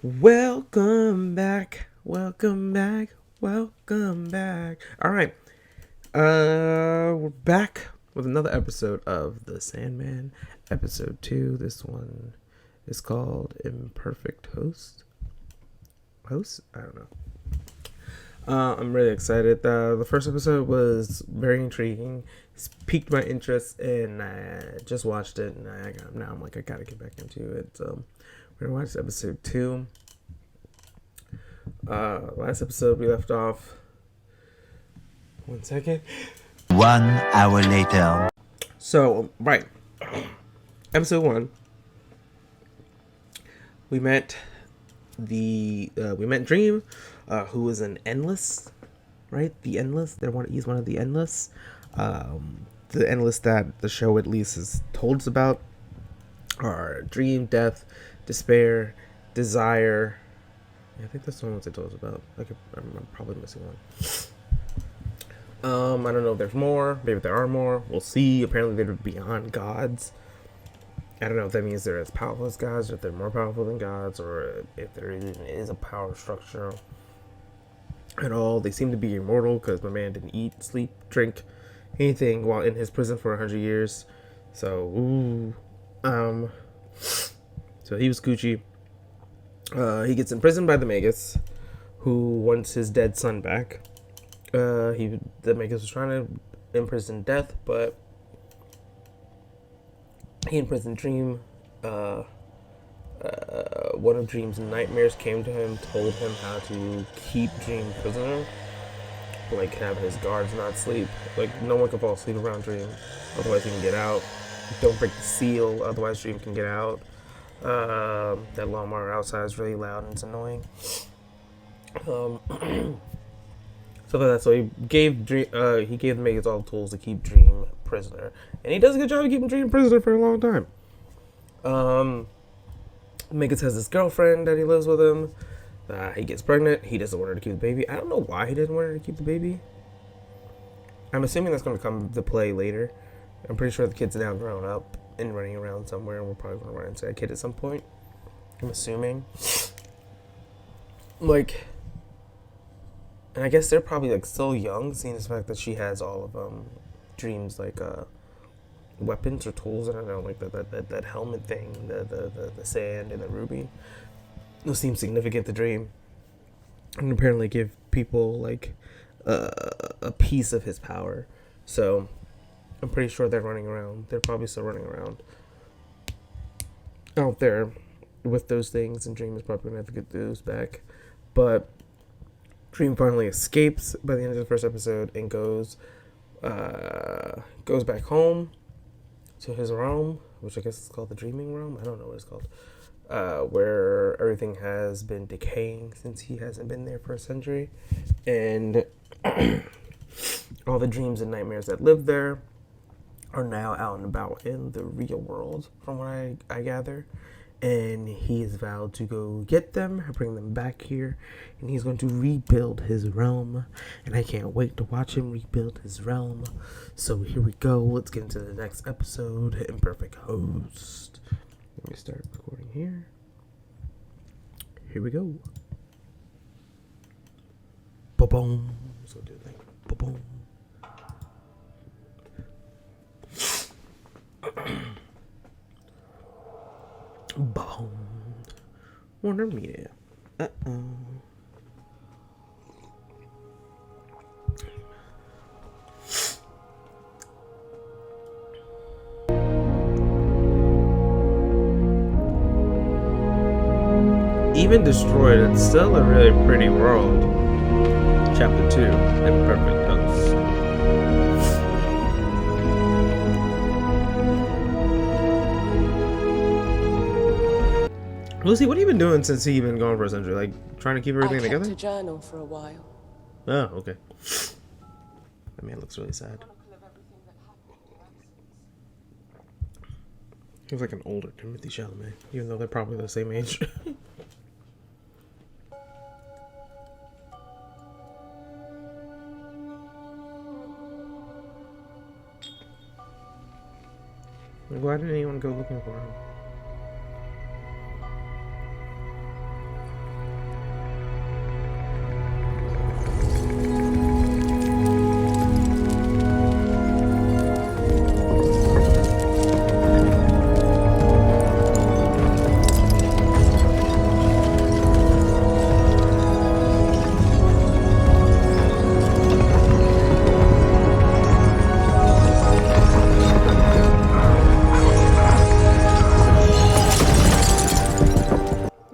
Welcome back. Welcome back. Welcome back. All right. We're back with another episode of the Sandman, episode 2. This one is called Imperfect Host. Host? I don't know. I'm really excited. The first episode was very intriguing. It's piqued my interest, and I just watched it, and now I'm like, I gotta get back into it. So we're gonna watch episode 2. Last episode we left off. 1 second. 1 hour later. So, right. Episode 1. We met Dream, who is an endless, right? The endless. He's one of the endless. The endless that the show at least has told us about are dream, death, despair, desire. I think that's the ones they told us about. I'm probably missing one. I don't know if there's more. Maybe there are more. We'll see. Apparently they're beyond gods. I don't know if that means they're as powerful as gods, or if they're more powerful than gods, or if there even is a power structure at all. They seem to be immortal because my man didn't eat, sleep, drink, anything while in his prison for 100 years. So, so he was Gucci. He gets imprisoned by the Magus, who wants his dead son back. The Magus was trying to imprison Death, but he imprisoned Dream. One of Dream's nightmares came to him, told him how to keep Dream prisoner, like have his guards not sleep. Like no one can fall asleep around Dream, otherwise he can get out. Don't break the seal, otherwise Dream can get out. That lawnmower outside is really loud and it's annoying. So he gave the Magus all the tools to keep Dream prisoner, and he does a good job of keeping Dream prisoner for a long time. Magus has this girlfriend that he lives with him. He gets pregnant. He doesn't want her to keep the baby. I don't know why he didn't want her to keep the baby. I'm assuming that's going to come to play later. I'm pretty sure the kid's now grown up and running around somewhere, and we're probably going to run into that kid at some point. I'm assuming. And I guess they're probably so young, seeing the fact that she has all of Dream's weapons or tools. I don't know, that helmet thing, the sand and the ruby. Those seem significant to Dream, and apparently give people a piece of his power. So I'm pretty sure they're running around. They're probably still running around out there with those things, and Dream is probably gonna have to get those back. But Dream finally escapes by the end of the first episode and goes back home to his realm, which I guess is called the Dreaming Realm. I don't know what it's called. Where everything has been decaying since he hasn't been there for a century, and all the dreams and nightmares that live there are now out and about in the real world, from what I gather. And he's vowed to go get them, bring them back here, and he's going to rebuild his realm. And I can't wait to watch him rebuild his realm. So here we go. Let's get into the next episode, Imperfect Host. Let me start recording here. Here we go. Ba-boom. So do like ba-boom. Boom. Warner Media. Even destroyed, it's still a really pretty world. Chapter 2, Imperfect Host. Lucy, what have you been doing since you've been gone for a century? Like, trying to keep everything together? I kept a journal for a while. Oh, okay. I mean, it looks really sad. He was like an older Timothy Chalamet, even though they're probably the same age. Why didn't anyone go looking for him?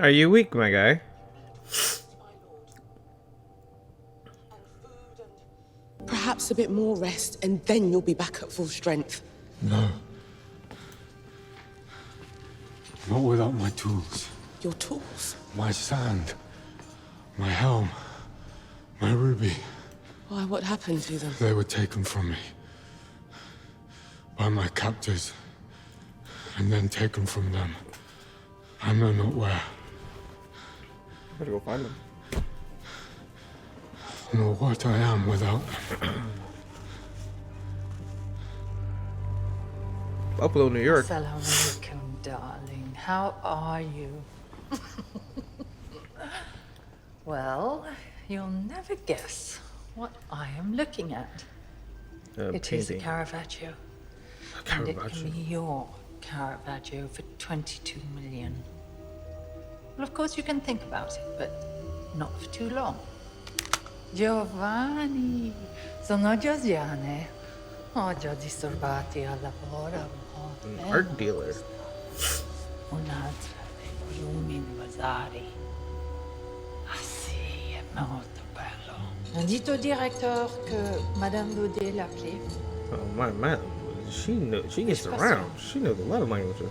Are you weak, my guy? Perhaps a bit more rest, and then you'll be back at full strength. No. Not without my tools. Your tools? My sand. My helm. My ruby. Why, what happened to them? They were taken from me. By my captors. And then taken from them. I know not where. Gotta go find them. Nor what I am without them. Buffalo, New York. Assalamu alaikum, darling. How are you? Well, you'll never guess what I am looking at. It is a Caravaggio. And it can be your Caravaggio for 22 million. Well, of course you can think about it, but not for too long. Giovanni, sono Giorgiane. Oggi ho disturbati al lavoro un po'. An art dealer. Un'altra dei volumi di Vasari. Ah sì, è molto bello. Dites au directeur que Madame Daudet l'a appelé. Oh my, she gets around. She knows a lot of languages.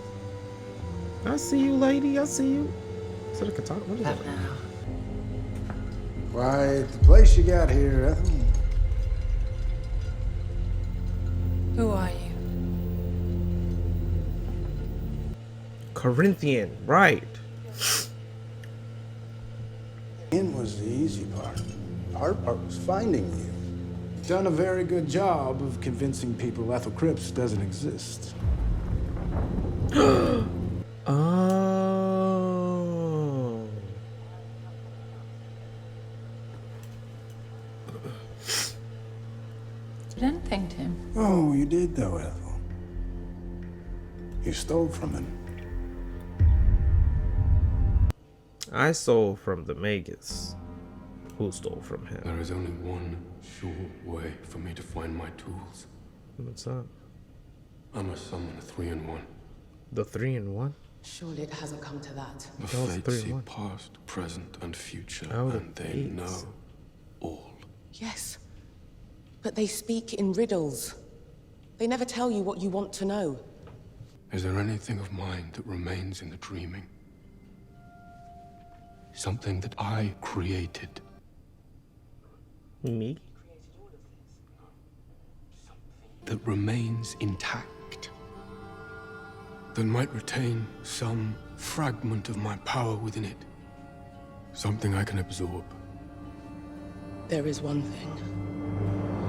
I see you, lady. I see you. Is that a katana? What is that? But now, Quite the place you got here, Ethel. who are you? Corinthian, right? In was the easy part. The hard part was finding you. You've done a very good job of convincing people Ethel Cripps doesn't exist. Oh. You didn't think to him. Oh, you did though, Ethel. You stole from him. I stole from the Magus. Who stole from him? There is only one sure way for me to find my tools. What's that? I must summon a 3-in-1. The 3-in-1? Surely it hasn't come to that. The That was fates see 3-in-1. past, present, and future, Oh, the and they fates. know all. Yes. But they speak in riddles. They never tell you what you want to know. Is there anything of mine that remains in the dreaming? Something that I created? Me? That remains intact? That might retain some fragment of my power within it? Something I can absorb? There is one thing.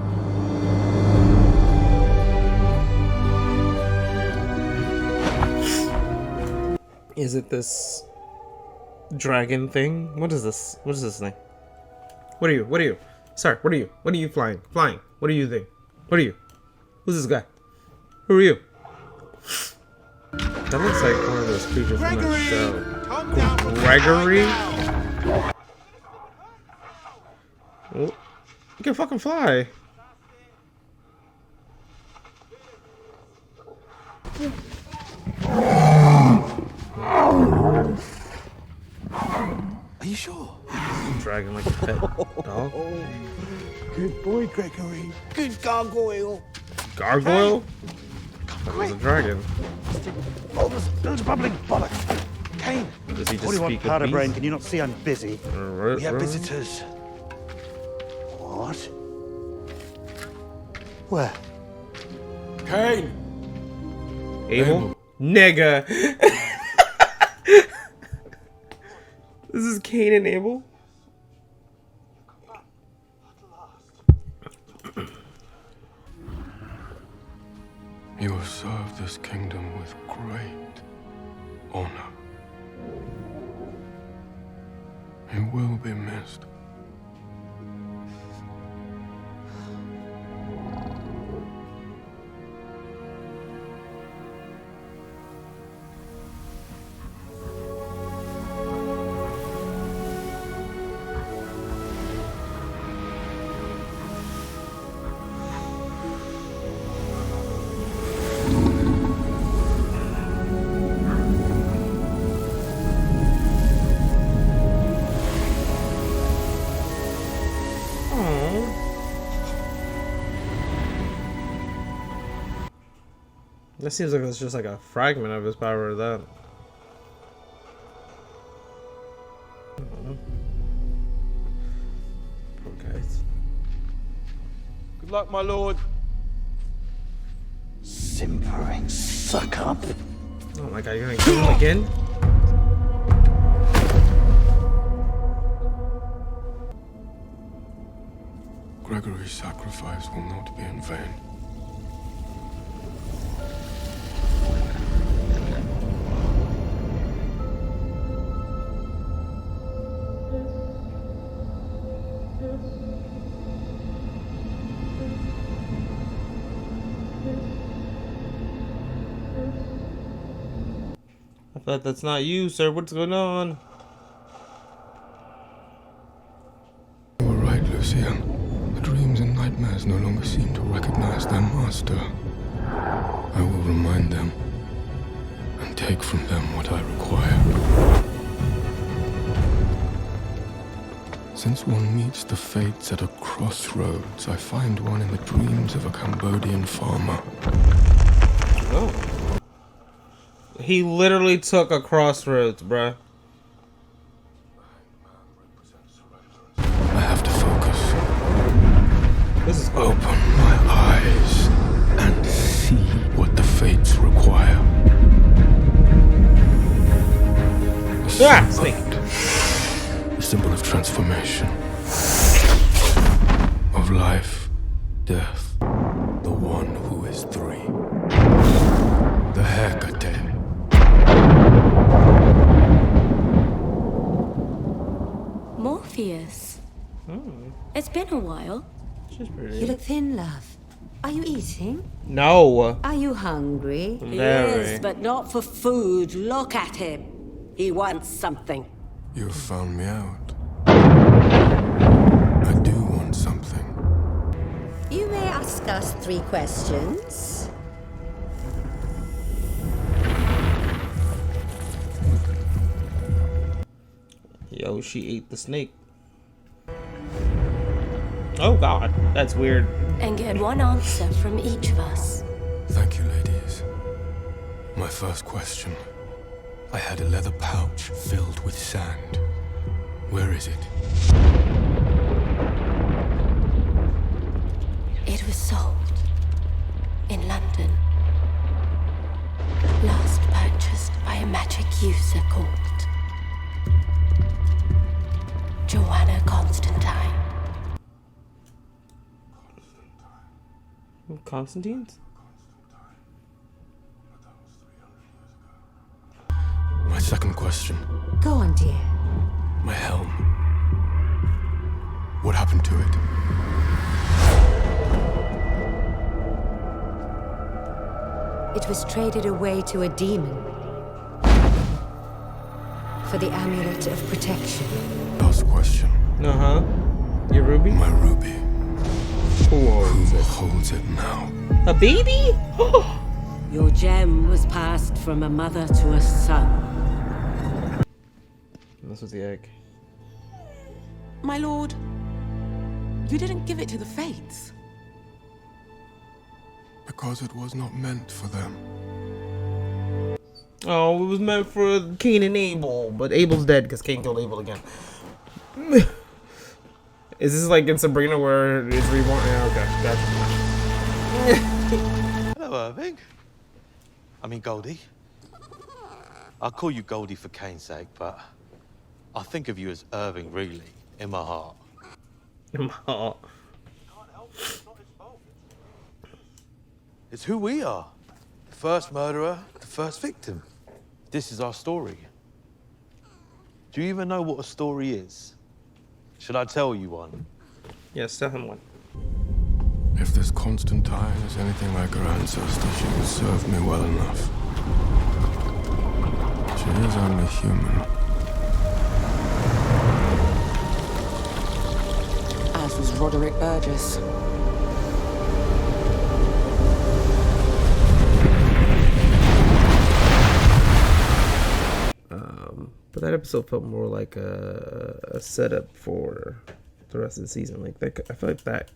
Is it this dragon thing? What is this? What is this thing? What are you? What are you? Sir, what are you? What are you flying? Flying. What are you thing? What are you? Who's this guy? Who are you? That looks like one of those creatures from that show. Gregory? Oh, you can fucking fly. Are you sure? Dragon like a pet dog. Good boy, Gregory. Good gargoyle. Gargoyle? That was a dragon. Oh, those bubbling bollocks. Kane, Does he just what do you want, speak with powder bees? brain? Can you not see I'm busy? Right, We have right. visitors. What? Where? Kane! Abel? Nigga! This is Cain and Abel? You have served this kingdom with great honor. You will be missed. That seems like it's just like a fragment of his power. That. Okay. Good luck, my lord. Simpering suck up. Oh my god, you're gonna kill him again? Gregory's sacrifice will not be in vain. I thought that's not you, sir. What's going on? You were right, Lucia. The dreams and nightmares no longer seem to recognize their master. I will remind them and take from them what I require. Since one meets the fates at a crossroads, I find one in the dreams of a Cambodian farmer. Oh. He literally took a crossroads, bruh. I have to focus. This is cool. Open my eyes and see what the fates require. Ah, snake. The symbol of transformation. Of life, death. The one who is three. The Hecate. Morpheus. It's been a while. She's pretty. You look thin, love. Are you eating? No. Are you hungry? Very. But not for food. Look at him. He wants something. You have found me out. I do want something. You may ask us 3 questions. Yo, she ate the snake. Oh god, that's weird. And get 1 answer from each of us. Thank you, ladies. My first question. I had a leather pouch filled with sand. Where is it? It was sold in London. Last purchased by a magic user called Joanna Constantine. Constantine's? My second question. Go on, dear. My helm. What happened to it? It was traded away to a demon for the amulet of protection. Last question. Uh-huh. Your ruby? My ruby. Who owns Who it? holds it now? A baby? Your gem was passed from a mother to a son. This was the egg. My lord, you didn't give it to the Fates. Because it was not meant for them. Oh, it was meant for Cain and Abel, but Abel's dead because Cain killed Abel again. Is this like in Sabrina where it's reborn? Yeah, okay, gotcha. Hello, Irving. I mean, Goldie. I'll call you Goldie for Kane's sake, but I think of you as Irving, really, in my heart. In my heart. It's who we are. The first murderer, the first victim. This is our story. Do you even know what a story is? Should I tell you one? Yes, tell him one. If this Constantine is anything like her ancestors, she will serve me well enough. She is only human. As was Roderick Burgess. But that episode felt more like a setup for the rest of the season. Like that, I feel like that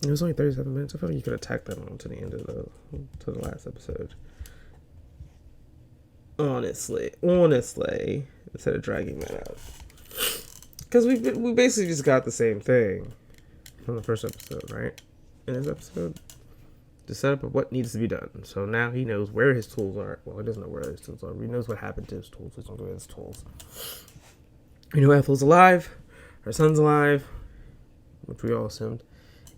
It was only 37 minutes. I feel like you could have tacked that on to the end of the last episode. Honestly, instead of dragging that out, because we basically just got the same thing from the first episode, right? In this episode, the setup of what needs to be done. So now he knows where his tools are. Well, he doesn't know where his tools are. He knows what happened to his tools. He's gonna go get his tools. We know Ethel's alive. Her son's alive, which we all assumed.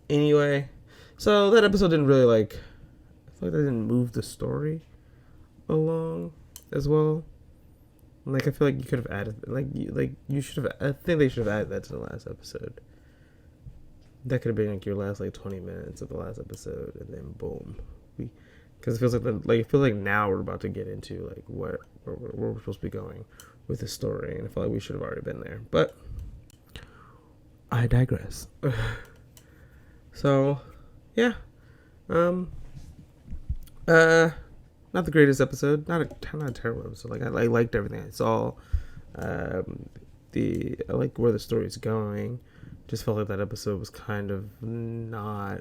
Anyway, so that episode didn't really I feel like that didn't move the story along as well. I feel like you could have added, you should have. I think they should have added that to the last episode. That could have been your last 20 minutes of the last episode, and then boom, because it feels like now we're about to get into where we're supposed to be going with the story, and I feel like we should have already been there. But I digress. So, yeah, not the greatest episode, not a terrible episode. I liked everything I saw. I like where the story's going. Just felt like that episode was kind of not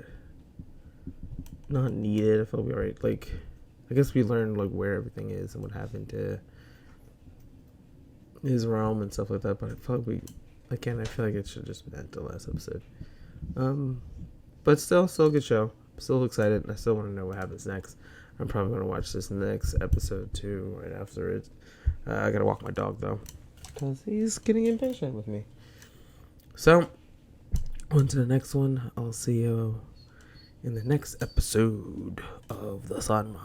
needed. I felt we already I guess we learned where everything is and what happened to his realm and stuff like that. But I felt like I feel like it should have just been at the last episode. But still a good show. I'm still excited, and I still want to know what happens next. I'm probably going to watch this next episode too, right after it. I got to walk my dog, though, because he's getting impatient with me. So, on to the next one. I'll see you in the next episode of the Sandman.